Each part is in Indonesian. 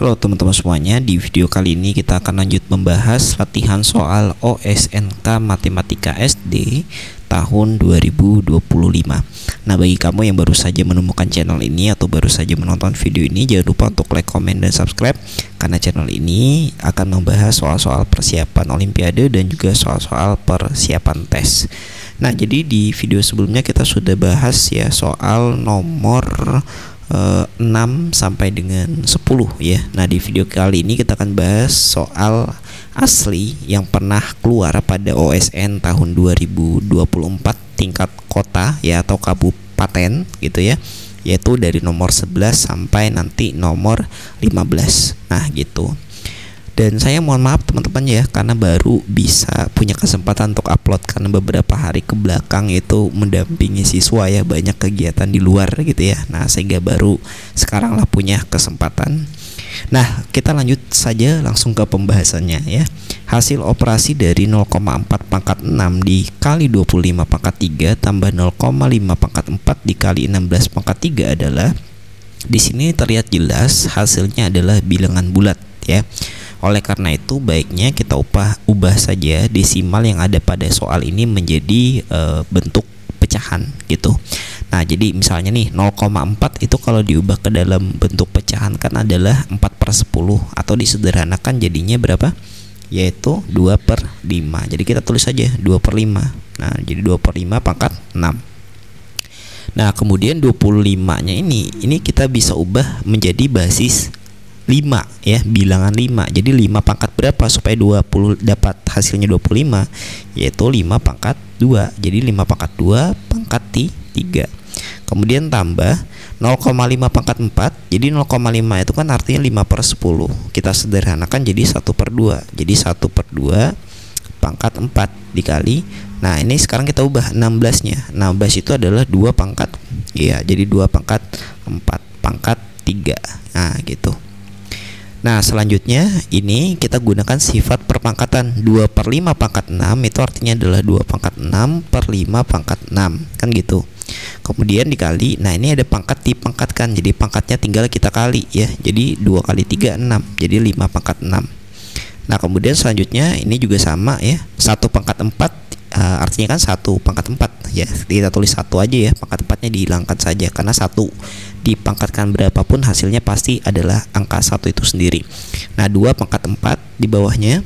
Halo teman-teman semuanya, di video kali ini kita akan lanjut membahas latihan soal OSNK Matematika SD tahun 2025. Nah, bagi kamu yang baru saja menemukan channel ini atau baru saja menonton video ini, jangan lupa untuk like, komen, dan subscribe, karena channel ini akan membahas soal-soal persiapan Olimpiade dan juga soal-soal persiapan tes. Nah, jadi di video sebelumnya kita sudah bahas ya soal nomor 6 sampai dengan 10 ya. Nah, di video kali ini kita akan bahas soal asli yang pernah keluar pada OSN tahun 2024 tingkat kota ya atau kabupaten gitu ya, yaitu dari nomor 11 sampai nanti nomor 15. Nah, gitu. Dan saya mohon maaf teman-teman ya, karena baru bisa punya kesempatan untuk upload karena beberapa hari ke belakang itu mendampingi siswa ya, banyak kegiatan di luar gitu ya. Nah, sehingga baru sekarang lah punya kesempatan. Nah, kita lanjut saja langsung ke pembahasannya ya. Hasil operasi dari 0,4 pangkat 6 dikali 25 pangkat 3 tambah 0,5 pangkat 4 dikali 16 pangkat 3 adalah, di sini terlihat jelas hasilnya adalah bilangan bulat ya. Oleh karena itu baiknya kita ubah saja desimal yang ada pada soal ini menjadi bentuk pecahan gitu. Nah, jadi misalnya nih 0,4 itu kalau diubah ke dalam bentuk pecahan kan adalah 4/10, atau disederhanakan jadinya berapa? Yaitu 2/5. Jadi kita tulis saja 2/5. Nah, jadi 2/5 pangkat 6. Nah, kemudian 25-nya ini kita bisa ubah menjadi basis 5 ya, bilangan 5. Jadi 5 pangkat berapa supaya 20 dapat hasilnya 25, yaitu 5 pangkat 2. Jadi 5 pangkat 2 pangkat 3. Kemudian tambah 0,5 pangkat 4. Jadi 0,5 itu kan artinya 5/10. Kita sederhanakan jadi 1/2. Jadi 1/2 pangkat 4 dikali. Nah, ini sekarang kita ubah 16-nya. 16 itu adalah 2 pangkat ya, jadi 2 pangkat 4 pangkat 3. Nah, gitu. Nah, selanjutnya ini kita gunakan sifat perpangkatan. 2/5 pangkat 6 itu artinya adalah 2 pangkat 6/5 pangkat 6 kan gitu. Kemudian dikali, nah ini ada pangkat dipangkatkan, jadi pangkatnya tinggal kita kali ya. Jadi 2 kali 3 6, jadi 5 pangkat 6. Nah, kemudian selanjutnya ini juga sama ya, 1 pangkat 4 artinya kan 1 pangkat 4 ya, kita tulis 1 aja ya, pangkat 4-nya dihilangkan saja karena 1 dipangkatkan berapapun hasilnya pasti adalah angka 1 itu sendiri. Nah, 2 pangkat 4 di bawahnya,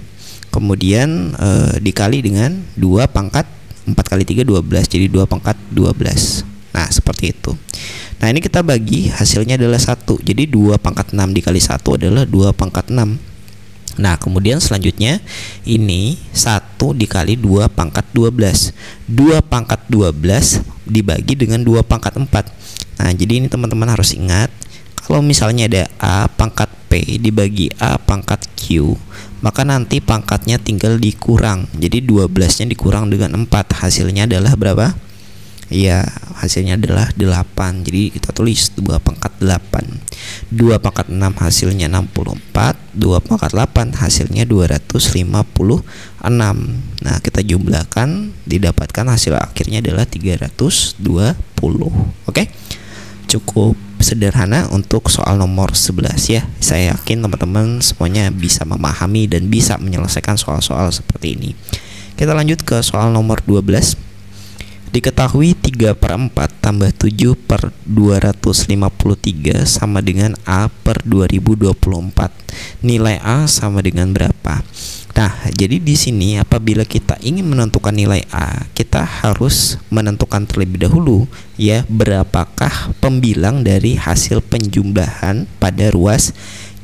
kemudian dikali dengan 2 pangkat 4 kali 3 12, jadi 2 pangkat 12. Nah, seperti itu. Nah, ini kita bagi hasilnya adalah 1, jadi 2 pangkat 6 dikali 1 adalah 2 pangkat 6. Nah, kemudian selanjutnya ini 1 dikali 2 pangkat 12. 2 pangkat 12 dibagi dengan 2 pangkat 4. Nah, jadi ini teman-teman harus ingat, kalau misalnya ada A pangkat P dibagi A pangkat Q, maka nanti pangkatnya tinggal dikurang. Jadi 12-nya dikurang dengan 4, hasilnya adalah berapa? Ya, hasilnya adalah 8. Jadi kita tulis 2 pangkat 8. 2 pangkat 6 hasilnya 64. 2 pangkat 8 hasilnya 256. Nah, kita jumlahkan, didapatkan hasil akhirnya adalah 320. Oke? Cukup sederhana untuk soal nomor 11 ya. Saya yakin teman-teman semuanya bisa memahami dan bisa menyelesaikan soal-soal seperti ini. Kita lanjut ke soal nomor 12. Diketahui 3/4 tambah 7/253 sama dengan A/2024. Nilai A sama dengan berapa? Nah, jadi di sini apabila kita ingin menentukan nilai A, kita harus menentukan terlebih dahulu ya, berapakah pembilang dari hasil penjumlahan pada ruas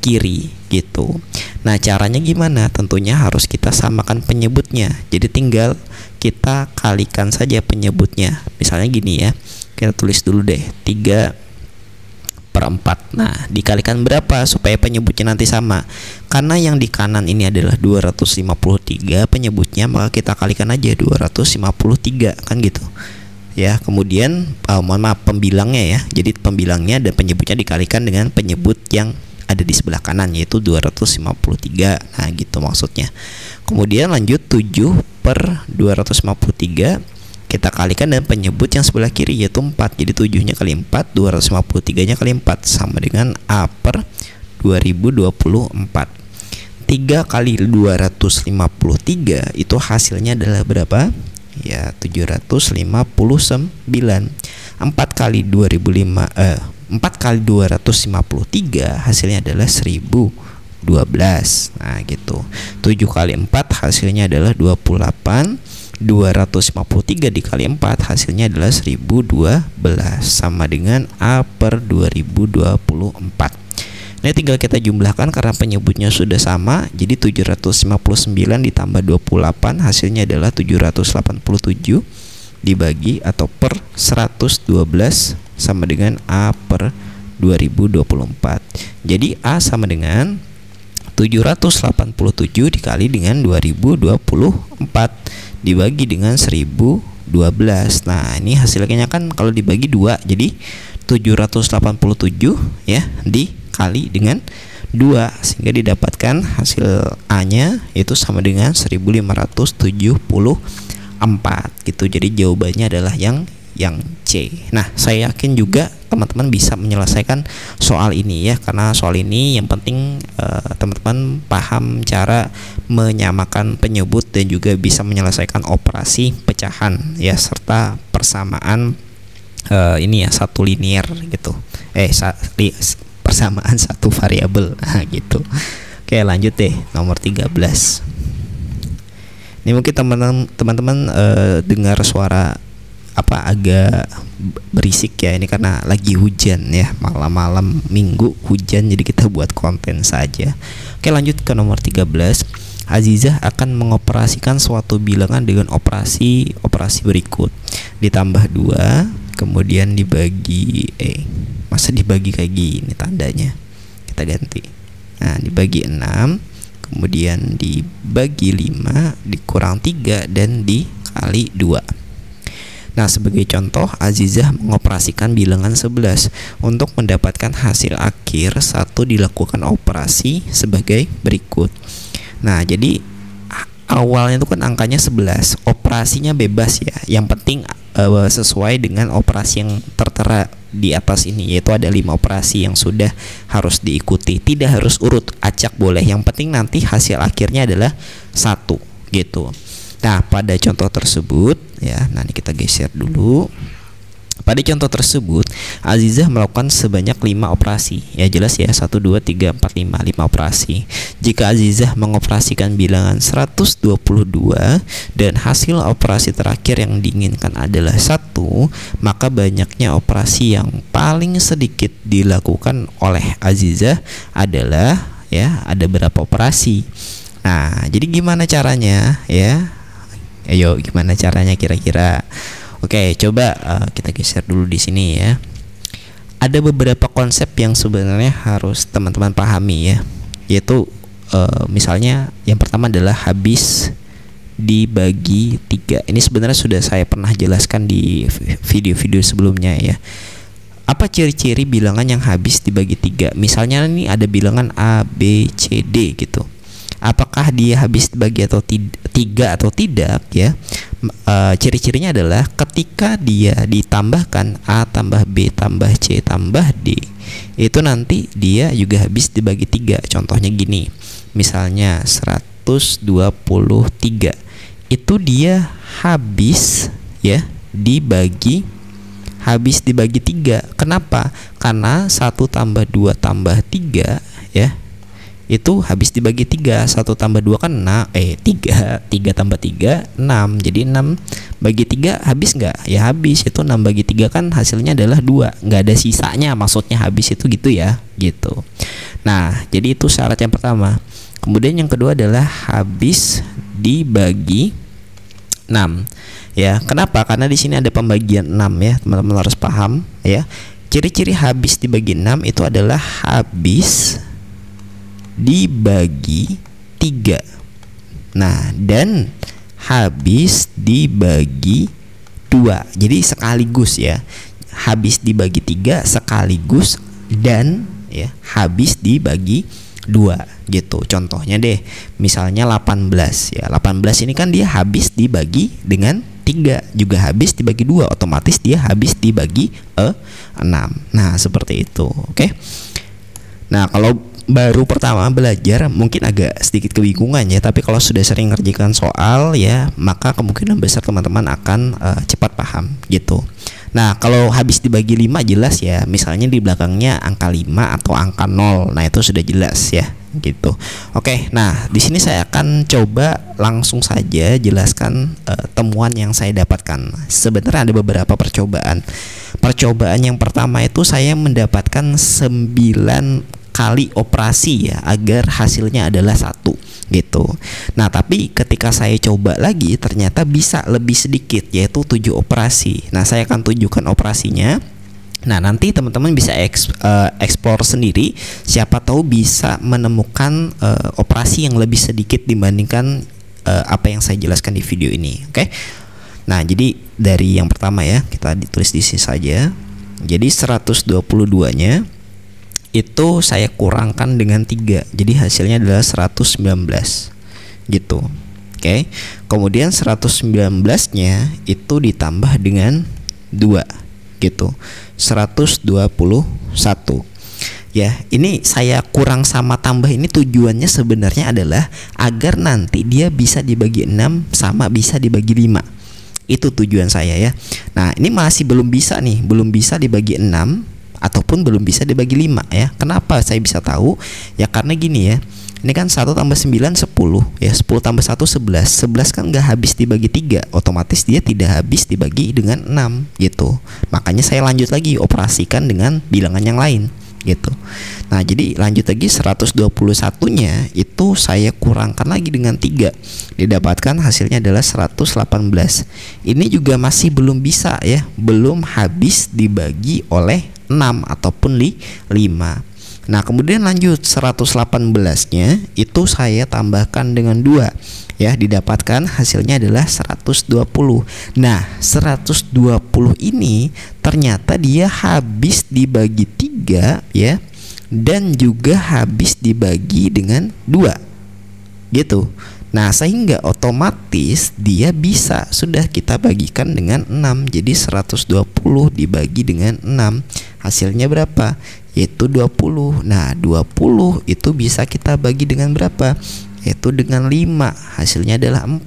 kiri gitu. Nah, caranya gimana? Tentunya harus kita samakan penyebutnya. Jadi tinggal kita kalikan saja penyebutnya. Misalnya gini ya, kita tulis dulu deh 3/4. Nah, dikalikan berapa supaya penyebutnya nanti sama? Karena yang di kanan ini adalah 253 penyebutnya, maka kita kalikan aja 253 kan gitu ya. Kemudian mohon maaf, pembilangnya ya. Jadi pembilangnya dan penyebutnya dikalikan dengan penyebut yang ada di sebelah kanan, yaitu 253. Nah, gitu maksudnya. Kemudian lanjut 7/253 kita kalikan dengan penyebut yang sebelah kiri, yaitu 4. Jadi 7-nya kali 4, 253-nya kali 4 sama dengan A/253. 2024. 3 kali 253 itu hasilnya adalah berapa? Ya 759. 4 kali 253 hasilnya adalah 1012. Nah gitu. 7 kali 4 hasilnya adalah 28. 253 dikali 4 hasilnya adalah 1012, sama dengan A per 2024. Ini tinggal kita jumlahkan karena penyebutnya sudah sama. Jadi 759 ditambah 28 hasilnya adalah 787 dibagi atau per 112 sama dengan A per 2024. Jadi A sama dengan 787 dikali dengan 2024 dibagi dengan 1012. Nah ini hasilnya kan kalau dibagi 2 jadi 787 ya dikali dengan 2 sehingga didapatkan hasil A nya itu sama dengan 1574 gitu. Jadi jawabannya adalah yang C. Nah saya yakin juga teman-teman bisa menyelesaikan soal ini ya, karena soal ini yang penting teman-teman paham cara menyamakan penyebut dan juga bisa menyelesaikan operasi pecahan ya, serta persamaan ini ya satu linear gitu, persamaan satu variabel gitu. Oke lanjut deh, nomor 13. Ini mungkin teman-teman dengar suara agak berisik ya, ini karena lagi hujan ya, malam-malam minggu hujan, jadi kita buat konten saja. Oke lanjut ke nomor 13. Azizah akan mengoperasikan suatu bilangan dengan operasi berikut: ditambah 2 kemudian dibagi masa dibagi kayak gini tandanya, kita ganti. Nah dibagi 6 kemudian dibagi 5 dikurang 3 dan dikali 2. Nah sebagai contoh, Azizah mengoperasikan bilangan 11. Untuk mendapatkan hasil akhir 1 dilakukan operasi sebagai berikut. Nah jadi awalnya itu kan angkanya 11, operasinya bebas ya, yang penting sesuai dengan operasi yang tertera di atas ini, yaitu ada 5 operasi yang sudah harus diikuti. Tidak harus urut, acak boleh, yang penting nanti hasil akhirnya adalah 1 gitu. Nah pada contoh tersebut ya, nanti kita geser dulu. Pada contoh tersebut Azizah melakukan sebanyak 5 operasi. Ya jelas ya, 1, 2, 3, 4, 5 operasi. Jika Azizah mengoperasikan bilangan 122 dan hasil operasi terakhir yang diinginkan adalah 1, maka banyaknya operasi yang paling sedikit dilakukan oleh Azizah adalah ya ada berapa operasi. Nah jadi gimana caranya ya? Ayo gimana caranya kira-kira? Oke, coba kita geser dulu di sini ya. Ada beberapa konsep yang sebenarnya harus teman-teman pahami ya, yaitu misalnya yang pertama adalah habis dibagi 3. Ini sebenarnya sudah saya pernah jelaskan di video-video sebelumnya ya. Apa ciri-ciri bilangan yang habis dibagi 3? Misalnya ini ada bilangan A, B, C, D gitu. Apakah dia habis dibagi atau 3 atau tidak ya? Ciri-cirinya adalah ketika dia ditambahkan A tambah B tambah C tambah D, itu nanti dia juga habis dibagi 3. Contohnya gini, misalnya 123 itu dia habis ya dibagi 3. Kenapa? Karena 1 tambah 2 tambah 3 ya itu habis dibagi 3. 1 tambah 2 kan 3 tambah 3 6. Jadi 6 bagi 3 habis nggak? Ya habis. Itu 6 bagi 3 kan hasilnya adalah 2, nggak ada sisanya, maksudnya habis itu gitu ya gitu. Nah jadi itu syarat yang pertama. Kemudian yang kedua adalah habis dibagi 6 ya. Kenapa? Karena di sini ada pembagian 6 ya, teman-teman harus paham ya. Ciri-ciri habis dibagi 6 itu adalah habis dibagi 3. Nah dan habis dibagi 2. Jadi sekaligus ya, habis dibagi 3 sekaligus dan ya habis dibagi 2 gitu. Contohnya deh, misalnya 18 ya. 18 ini kan dia habis dibagi dengan 3, juga habis dibagi 2, otomatis dia habis dibagi 6. Nah seperti itu. Oke. Nah kalau baru pertama belajar mungkin agak sedikit kebingungan ya, tapi kalau sudah sering ngerjakan soal ya, maka kemungkinan besar teman-teman akan cepat paham gitu. Nah, kalau habis dibagi 5 jelas ya, misalnya di belakangnya angka 5 atau angka 0. Nah, itu sudah jelas ya gitu. Oke, nah di sini saya akan coba langsung saja jelaskan temuan yang saya dapatkan. Sebenarnya ada beberapa percobaan. Percobaan yang pertama itu saya mendapatkan 9 kali operasi ya, agar hasilnya adalah 1 gitu. Nah, tapi ketika saya coba lagi ternyata bisa lebih sedikit, yaitu 7 operasi. Nah, saya akan tunjukkan operasinya. Nah, nanti teman-teman bisa explore sendiri, siapa tahu bisa menemukan operasi yang lebih sedikit dibandingkan apa yang saya jelaskan di video ini. Oke. Nah, jadi dari yang pertama ya, kita ditulis di sini saja. Jadi 122-nya itu saya kurangkan dengan 3. Jadi hasilnya adalah 119 gitu. Oke. Kemudian 119-nya itu ditambah dengan 2 gitu. 121 ya. Ini saya kurang sama tambah ini tujuannya sebenarnya adalah agar nanti dia bisa dibagi 6 sama bisa dibagi 5. Itu tujuan saya ya. Nah, ini masih belum bisa nih, belum bisa dibagi 6 ataupun belum bisa dibagi 5 ya. Kenapa saya bisa tahu? Ya karena gini ya. Ini kan 1 tambah 9 10 ya, 10 tambah 1 11. 11 kan nggak habis dibagi 3, otomatis dia tidak habis dibagi dengan 6 gitu. Makanya saya lanjut lagi operasikan dengan bilangan yang lain gitu. Nah, jadi lanjut lagi 121-nya itu saya kurangkan lagi dengan 3. Didapatkan hasilnya adalah 118. Ini juga masih belum bisa ya, belum habis dibagi oleh 6 ataupun 5. Nah, kemudian lanjut 118-nya itu saya tambahkan dengan 2 ya, didapatkan hasilnya adalah 120. Nah, 120 ini ternyata dia habis dibagi 3 ya, dan juga habis dibagi dengan 2 gitu. Nah, sehingga otomatis dia bisa sudah kita bagikan dengan 6. Jadi 120 dibagi dengan 6 hasilnya berapa? Yaitu 20. Nah, 20 itu bisa kita bagi dengan berapa? Yaitu dengan 5. Hasilnya adalah 4.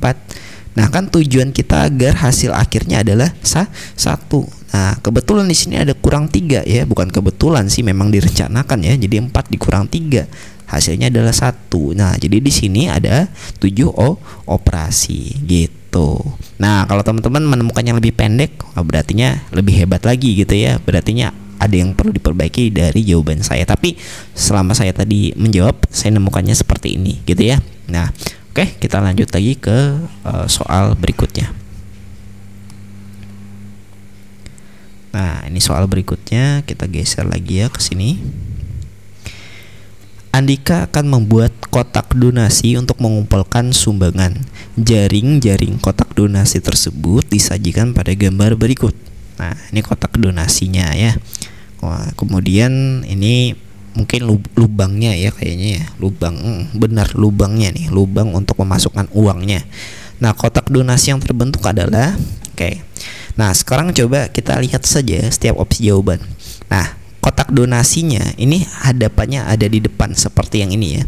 Nah, kan tujuan kita agar hasil akhirnya adalah 1. Nah, kebetulan di sini ada kurang 3 ya. Bukan kebetulan sih, memang direncanakan ya. Jadi 4 dikurang 3. Hasilnya adalah 1. Nah, jadi di sini ada 7 operasi gitu. Nah, kalau teman-teman menemukan yang lebih pendek, berartinya lebih hebat lagi gitu ya. Berartinya ada yang perlu diperbaiki dari jawaban saya. Tapi selama saya tadi menjawab, saya nemukannya seperti ini gitu ya. Nah, oke, kita lanjut lagi ke soal berikutnya. Nah, ini soal berikutnya, kita geser lagi ya ke sini. Andika akan membuat kotak donasi untuk mengumpulkan sumbangan. Jaring-jaring kotak donasi tersebut disajikan pada gambar berikut. Nah, ini kotak donasinya ya. Wah, kemudian ini mungkin lubangnya ya, kayaknya ya, lubang, benar lubangnya nih, lubang untuk memasukkan uangnya. Nah, kotak donasi yang terbentuk adalah oke. Nah, sekarang coba kita lihat saja setiap opsi jawaban. Nah, kotak donasinya ini hadapannya ada di depan seperti yang ini ya.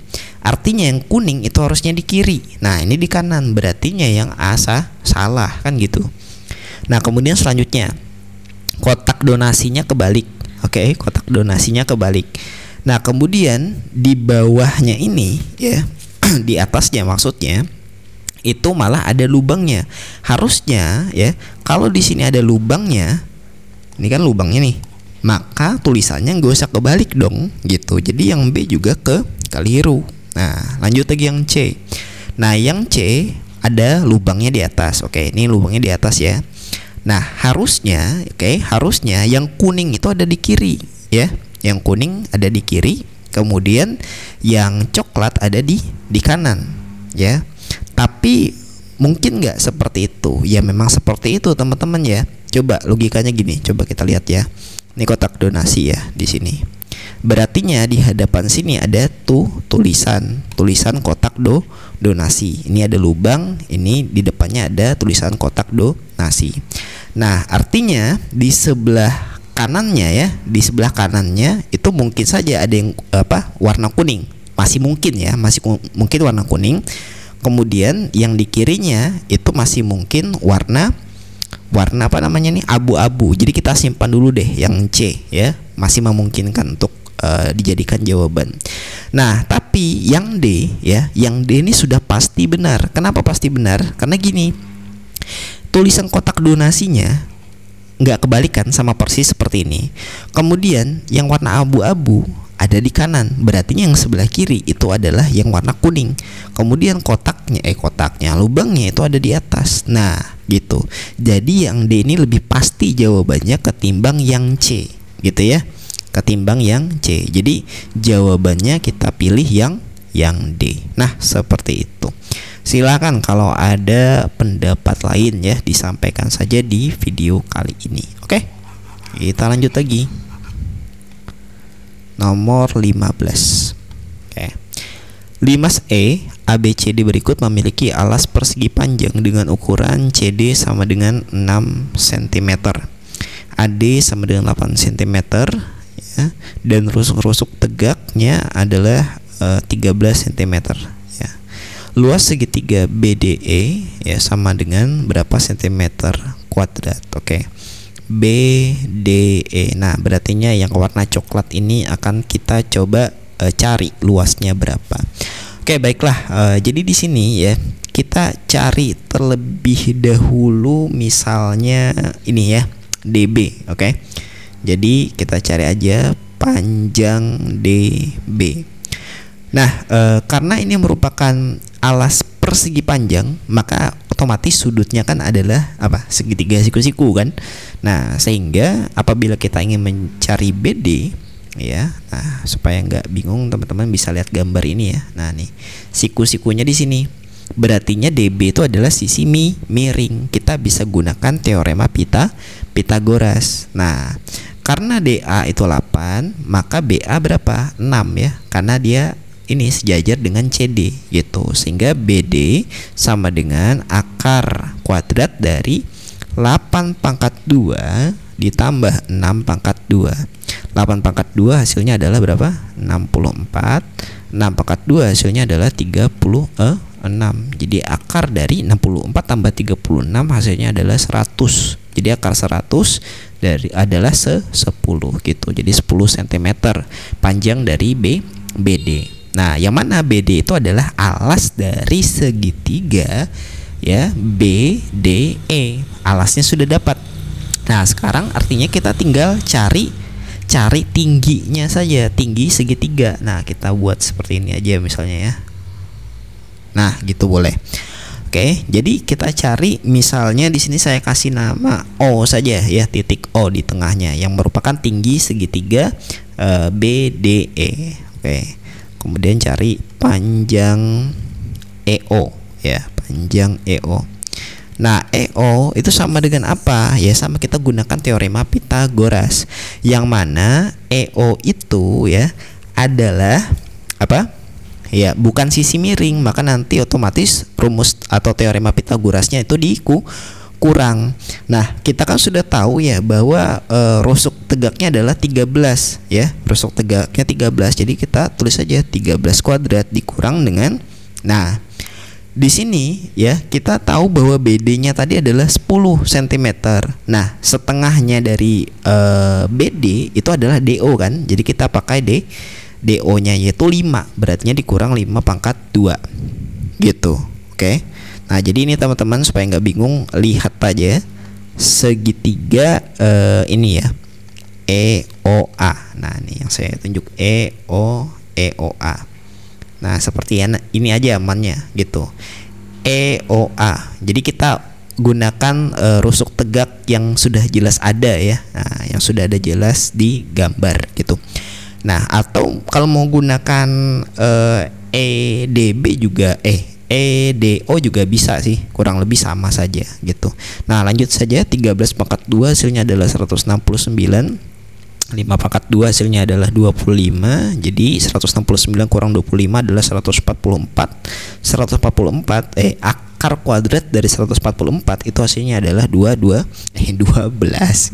Artinya yang kuning itu harusnya di kiri. Nah, ini di kanan, berartinya yang A salah kan gitu. Nah, kemudian selanjutnya kotak donasinya kebalik. Oke, kotak donasinya kebalik. Nah, kemudian di bawahnya ini ya, di atasnya maksudnya itu malah ada lubangnya. Harusnya ya, kalau di sini ada lubangnya, ini kan lubangnya nih, maka tulisannya nggak usah kebalik dong gitu. Jadi yang B juga keliru. Nah, lanjut lagi yang C. Nah, yang C ada lubangnya di atas. Oke, ini lubangnya di atas ya. Nah, harusnya harusnya yang kuning itu ada di kiri ya. Yang kuning ada di kiri, kemudian yang coklat ada di kanan ya. Tapi mungkin nggak seperti itu. Ya memang seperti itu teman-teman ya. Coba logikanya gini, coba kita lihat ya. Ini kotak donasi ya di sini. Berartinya di hadapan sini ada tulisan kotak donasi. Ini ada lubang, ini di depannya ada tulisan kotak donasi. Nah, artinya di sebelah kanannya ya, di sebelah kanannya itu mungkin saja ada yang warna kuning, masih mungkin ya, mungkin warna kuning. Kemudian yang di kirinya itu masih mungkin warna abu-abu. Jadi kita simpan dulu deh yang C ya, masih memungkinkan untuk dijadikan jawaban. Nah, tapi yang D ya, yang D ini sudah pasti benar. Kenapa pasti benar? Karena gini, tulisan kotak donasinya nggak kebalikan, sama persis seperti ini. Kemudian yang warna abu-abu ada di kanan, berarti yang sebelah kiri itu adalah yang warna kuning. Kemudian lubangnya itu ada di atas. Nah, gitu. Jadi yang D ini lebih pasti jawabannya ketimbang yang C, gitu ya. Ketimbang yang C. Jadi jawabannya kita pilih yang D. Nah, seperti itu. Silakan kalau ada pendapat lain ya, disampaikan saja di video kali ini. Oke, kita lanjut lagi. Nomor 15. Oke. 5E, ABCD berikut memiliki alas persegi panjang dengan ukuran CD sama dengan 6 cm, AD sama dengan 8 cm ya, dan rusuk-rusuk tegaknya adalah 13 cm ya. Luas segitiga BDE ya sama dengan berapa sentimeter kuadrat. Oke. BDE. Nah, berartinya yang warna coklat ini akan kita coba cari luasnya berapa. Oke, baiklah. Jadi di sini ya kita cari terlebih dahulu misalnya ini ya, DB. Oke. Jadi kita cari aja panjang DB. Nah, karena ini merupakan alas persegi panjang, maka otomatis sudutnya kan adalah segitiga siku-siku kan. Nah, sehingga apabila kita ingin mencari BD ya, nah supaya nggak bingung teman-teman bisa lihat gambar ini ya. Nah, nih siku-sikunya di sini. Berartinya DB itu adalah sisi miring. Kita bisa gunakan teorema Pitagoras. Nah, karena DA itu 8, maka BA berapa? 6 ya. Karena dia ini sejajar dengan CD gitu. Sehingga BD sama dengan akar kuadrat dari 8 pangkat 2 ditambah 6 pangkat 2. 8 pangkat 2 hasilnya adalah berapa? 64. 6 pangkat 2 hasilnya adalah 36. Jadi akar dari 64 tambah 36 hasilnya adalah 100. Jadi akar 100 adalah 10 gitu. Jadi 10 cm panjang dari BD. Nah, yang mana BD itu adalah alas dari segitiga ya BDE. Alasnya sudah dapat. Nah, sekarang artinya kita tinggal cari tingginya saja, tinggi segitiga. Nah, kita buat seperti ini aja misalnya ya. Nah, gitu boleh. Oke, jadi kita cari misalnya di sini saya kasih nama O saja ya, titik O di tengahnya yang merupakan tinggi segitiga BDE. Oke. Kemudian cari panjang EO ya, panjang EO. Nah, EO itu sama dengan apa? Ya sama, kita gunakan teorema Pitagoras. Yang mana EO itu ya adalah apa? Ya, bukan sisi miring, maka nanti otomatis rumus atau teorema Pitagorasnya itu kurang. Nah, kita kan sudah tahu ya bahwa rusuk tegaknya adalah 13 ya. Rusuk tegaknya 13. Jadi kita tulis saja 13 kuadrat dikurang dengan, nah, di sini ya kita tahu bahwa BD-nya tadi adalah 10 cm. Nah, setengahnya dari BD itu adalah DO kan. Jadi kita pakai DO-nya yaitu 5. Berarti dikurang 5 pangkat 2. Gitu. Oke. Nah, jadi ini teman-teman supaya nggak bingung, lihat aja segitiga ini ya, EOA. Nah, ini yang saya tunjuk EOA. Nah, seperti ini aja amannya gitu. EOA. Jadi kita gunakan rusuk tegak yang sudah jelas ada ya. Nah, yang sudah ada jelas di gambar gitu. Nah, atau kalau mau gunakan EDB juga EDO juga bisa sih, kurang lebih sama saja gitu. Nah, lanjut saja. 13 pangkat 2 hasilnya adalah 169. 5 pangkat 2 hasilnya adalah 25. Jadi 169 kurang 25 adalah 144. 144 akar kuadrat dari 144 itu hasilnya adalah 12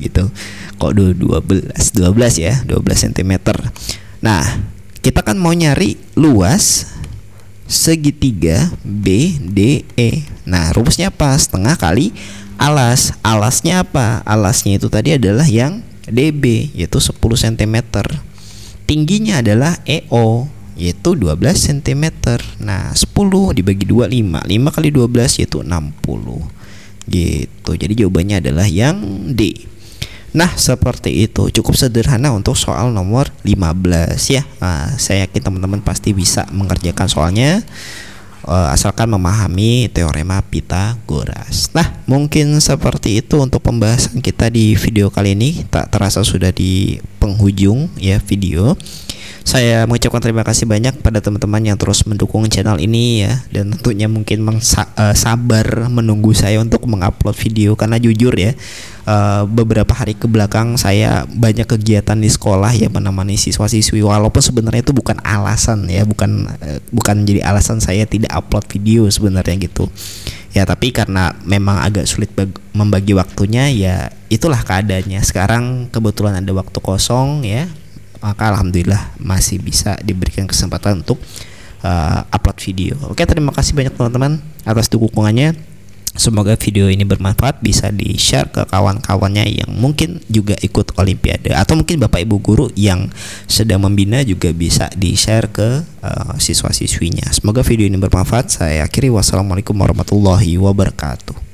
gitu. Kok 12 ya, 12 cm. Nah, kita kan mau nyari luas segitiga BDE. Nah, rumusnya apa? Setengah kali alas. Alasnya apa? Alasnya itu tadi adalah yang DB, yaitu 10 cm. Tingginya adalah EO, yaitu 12 cm. Nah, 10 dibagi 2 5. 5 kali 12 yaitu 60. Gitu. Jadi jawabannya adalah yang D. Nah, seperti itu. Cukup sederhana untuk soal nomor 15 ya. Nah, saya yakin teman-teman pasti bisa mengerjakan soalnya, asalkan memahami teorema Pythagoras. Nah, mungkin seperti itu untuk pembahasan kita di video kali ini. Tak terasa sudah di penghujung ya video. Saya mengucapkan terima kasih banyak pada teman-teman yang terus mendukung channel ini ya, dan tentunya mungkin sabar menunggu saya untuk mengupload video, karena jujur ya, beberapa hari ke belakang saya banyak kegiatan di sekolah ya, menemani siswa-siswi, walaupun sebenarnya itu bukan alasan ya, bukan jadi alasan saya tidak upload video sebenarnya gitu ya, tapi karena memang agak sulit membagi waktunya ya, itulah keadaannya. Sekarang kebetulan ada waktu kosong ya, maka alhamdulillah masih bisa diberikan kesempatan untuk upload video. Oke, terima kasih banyak teman-teman atas dukungannya. Semoga video ini bermanfaat, bisa di-share ke kawan-kawannya yang mungkin juga ikut olimpiade, atau mungkin Bapak Ibu guru yang sedang membina juga bisa di-share ke siswa-siswinya. Semoga video ini bermanfaat. Saya akhiri, wassalamualaikum warahmatullahi wabarakatuh.